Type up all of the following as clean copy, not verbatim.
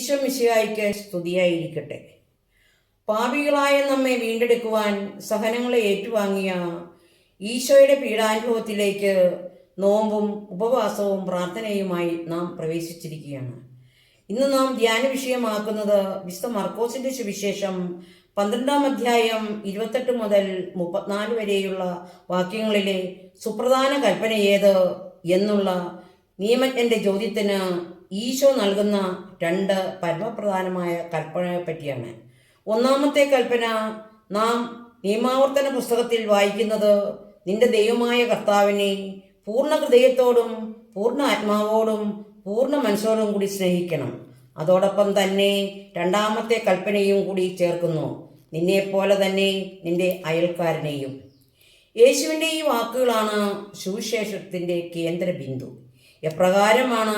ഈശോ മിശിഹായ്ക്ക് സ്തുതിയായിരിക്കട്ടെ. പാപികളായ നമ്മെ വീണ്ടെടുക്കുവാൻ സഹനങ്ങളെ ഏറ്റുവാങ്ങിയ ഈശോയുടെ പീഡാനുഭവത്തിലേക്ക് നോമ്പും ഉപവാസവും പ്രാർത്ഥനയുമായി നാം പ്രവേശിച്ചിരിക്കുകയാണ്. ഇന്ന് നാം ധ്യാന വിഷയമാക്കുന്നത് വിശുദ്ധ മർക്കോസിന്റെ സുവിശേഷം 12-ാം അധ്യായം 28 മുതൽ 34 വരെയുള്ള വാക്യങ്ങളിലെ സുപ്രധാന കൽപ്പന ഏത് എന്നുള്ള നിയമജ്ഞന്റെ ചോദ്യത്തിന് ഈശോ നൽകുന്ന 2 പരമപ്രധാനമായ കൽപ്പനയെ പറ്റിയാണ്. ഒന്നാമത്തെ കൽപ്പന നാം നിയമാവർത്തന പുസ്തകത്തിൽ വായിക്കുന്നത് നിന്റെ ദൈവമായ കർത്താവിനെ പൂർണ്ണ ഹൃദയത്തോടും പൂർണ്ണ ആത്മാവോടും പൂർണ്ണ മനസ്സോടും കൂടി സ്നേഹിക്കണം. അതോടൊപ്പം തന്നെ രണ്ടാമത്തെ കൽപ്പനയും കൂടി ചേർക്കുന്നു, നിന്നെപ്പോലെ തന്നെ നിന്റെ അയൽക്കാരനെയും. യേശുവിൻ്റെ ഈ വാക്കുകളാണ് സുവിശേഷത്തിൻ്റെ കേന്ദ്ര ബിന്ദു. എപ്രകാരമാണ്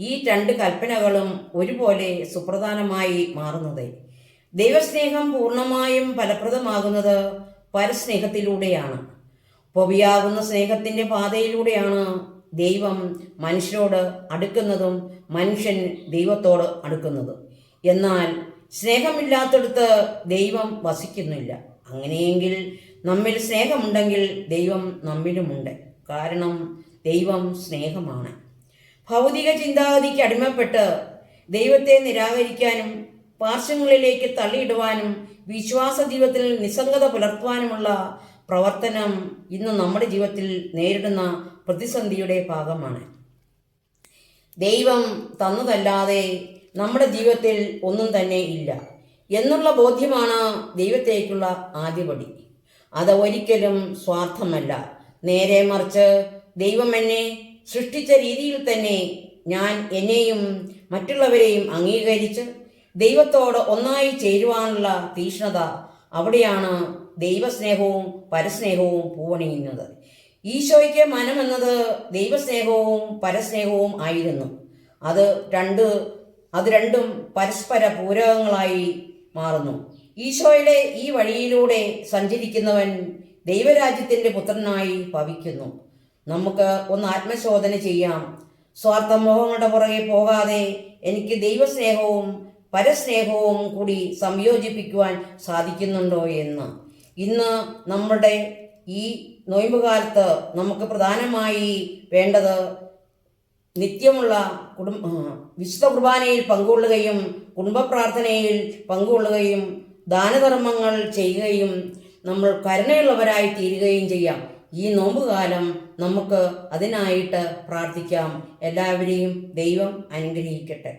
ഈ 2 കൽപ്പനകളും ഒരുപോലെ സുപ്രധാനമായി മാറുന്നത്? ദൈവസ്നേഹം പൂർണ്ണമായും ഫലപ്രദമാകുന്നത് പരസ്നേഹത്തിലൂടെയാണ്. പൊവിയാകുന്ന സ്നേഹത്തിൻ്റെ പാതയിലൂടെയാണ് ദൈവം മനുഷ്യരോട് അടുക്കുന്നതും മനുഷ്യൻ ദൈവത്തോട് അടുക്കുന്നതും. എന്നാൽ സ്നേഹമില്ലാത്തടത്ത് ദൈവം വസിക്കുന്നില്ല. അങ്ങനെയെങ്കിൽ നമ്മിൽ സ്നേഹമുണ്ടെങ്കിൽ ദൈവം നമ്മിലുമുണ്ട്. കാരണം ദൈവം സ്നേഹമാണ്. ഭൗതിക ചിന്താഗതിക്ക് അടിമപ്പെട്ട് ദൈവത്തെ നിരാകരിക്കാനും പാർശ്വങ്ങളിലേക്ക് തള്ളിയിടുവാനും വിശ്വാസ ജീവിതത്തിൽ നിസ്സംഗത പുലർത്തുവാനുമുള്ള പ്രവർത്തനം ഇന്ന് നമ്മുടെ ജീവിതത്തിൽ നേരിടുന്ന പ്രതിസന്ധിയുടെ ഭാഗമാണ്. ദൈവം തന്നതല്ലാതെ നമ്മുടെ ജീവിതത്തിൽ ഒന്നും തന്നെ ഇല്ല എന്നുള്ള ബോധ്യമാണ് ദൈവത്തേക്കുള്ള ആദ്യപടി. അത് ഒരിക്കലും സ്വാർത്ഥമല്ല, നേരെ മറിച്ച് ദൈവം എന്നെ സൃഷ്ടിച്ച രീതിയിൽ തന്നെ ഞാൻ എന്നെയും മറ്റുള്ളവരെയും അംഗീകരിച്ച് ദൈവത്തോട് ഒന്നായി ചേരുവാനുള്ള തീക്ഷ്ണത, അവിടെയാണ് ദൈവസ്നേഹവും പരസ്നേഹവും പൂവണിയുന്നത്. ഈശോയ്ക്ക് മനമെന്നത് ദൈവസ്നേഹവും പരസ്നേഹവും ആയിരുന്നു. അത് രണ്ടും പരസ്പര പൂരകങ്ങളായി മാറുന്നു. ഈശോയുടെ ഈ വഴിയിലൂടെ സഞ്ചരിക്കുന്നവൻ ദൈവരാജ്യത്തിൻ്റെ പുത്രനായി ഭവിക്കുന്നു. നമുക്ക് ഒന്ന് ആത്മശോധന ചെയ്യാം. സ്വാർത്ഥമോഹങ്ങളുടെ പുറകെ പോകാതെ എനിക്ക് ദൈവസ്നേഹവും പരസ്നേഹവും കൂടി സംയോജിപ്പിക്കുവാൻ സാധിക്കുന്നുണ്ടോ എന്ന്. ഇന്ന് നമ്മുടെ ഈ നോയമ്പുകാലത്ത് നമുക്ക് പ്രധാനമായി വേണ്ടത് നിത്യമുള്ള വിശുദ്ധ കുർബാനയിൽ പങ്കുകൊള്ളുകയും കുടുംബ പ്രാർത്ഥനയിൽ പങ്കുകൊള്ളുകയും ദാനധർമ്മങ്ങൾ ചെയ്യുകയും നമ്മൾ കരുണയുള്ളവരായി തീരുകയും ചെയ്യാം. ഈ നോമ്പുകാലം നമുക്ക് അതിനായിട്ട് പ്രാർത്ഥിക്കാം. എല്ലാവരെയും ദൈവം അനുഗ്രഹിക്കട്ടെ.